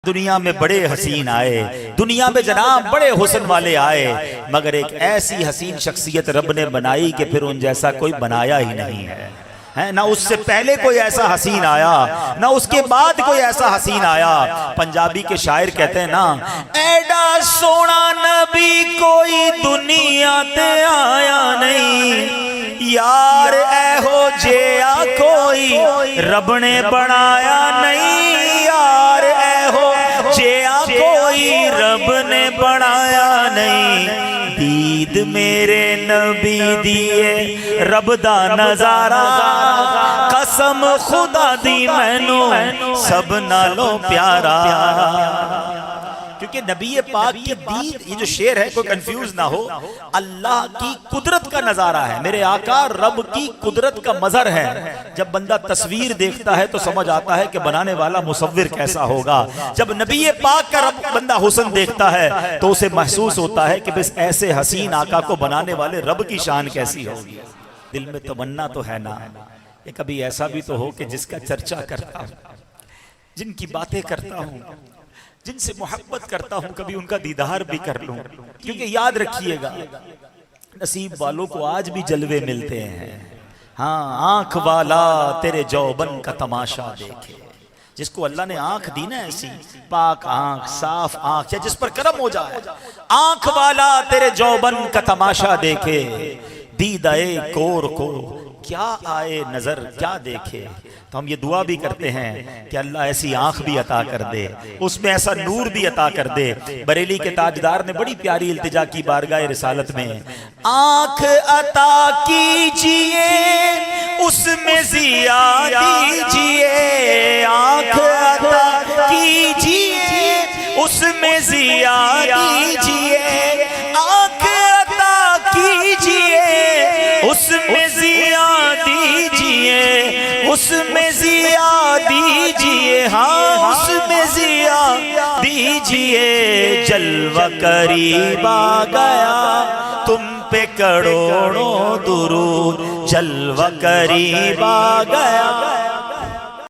دنیا میں بڑے حسین آئے، دنیا میں جناب بڑے حسن والے آئے، مگر ایک ایسی حسین شخصیت رب نے بنائی کہ پھر ان جیسا کوئی بنایا ہی نہیں ہے۔ نہ اس سے پہلے کوئی ایسا حسین آیا، نہ اس کے بعد کوئی ایسا حسین آیا۔ پنجابی کے شاعر کہتے ہیں نا، ایڈا سونا نبی کوئی دنیا تے آیا نہیں، یار اے ہو جیا کوئی رب نے بنایا نہیں، یار اے ہو جیا کوئی رب نے بنایا نہیں۔ دید میرے نبی دیے رب دا نظارہ، قسم خدا دی مینوں سب نالوں پیارا۔ کیونکہ نبی پاک کی دید، یہ جو شعر ہے کوئی کنفیوز نہ ہو، اللہ کی قدرت کا نظارہ ہے، میرے آقا رب کی قدرت کا مظہر ہے۔ جب بندہ تصویر دیکھتا ہے تو سمجھ آتا ہے کہ بنانے والا مصور کیسا ہوگا۔ جب نبی پاک کا رب بندہ حسن دیکھتا ہے تو اسے محسوس ہوتا ہے کہ بس ایسے حسین آقا کو بنانے والے رب کی شان کیسی ہوگی۔ دل میں تمنا تو ہے نا کہ کبھی ایسا بھی تو ہو کہ جس کا چرچا کرتا ہوں، جن کی باتیں کرتا ہوں، جن سے محبت کرتا ہوں، کبھی ان کا دیدار بھی کر لوں۔ کیونکہ یاد رکھیے گا نصیب والوں کو آج بھی جلوے ملتے ہیں۔ ہاں، آنکھ والا تیرے جوبن کا تماشا دیکھے، جس کو اللہ نے آنکھ دی نا ایسی پاک آنکھ، صاف آنکھ، یا جس پر کرم ہو جائے، آنکھ والا تیرے جوبن کا تماشا دیکھے، دیدائے کور کو کیا آئے نظر کیا دیکھے۔ تو ہم یہ دعا بھی کرتے ہیں کہ اللہ ایسی آنکھ بھی عطا کر دے، اس میں ایسا نور بھی عطا کر دے۔ بریلی کے تاجدار نے بڑی پیاری التجا کی بارگاہ رسالت میں، آنکھ عطا کیجئے اس میں ضیا دیجئے، آنکھ عطا کیجئے اس میں ضیا دیجئے، آنکھ عطا کیجئے اس میں ضیا دیجئے، اس میں ضیا دیجئے، ہاں اس میں ضیا دیجئے۔ جلوہ قریب آ گیا تم پہ کروڑوں درود، جلوہ قریب آ گیا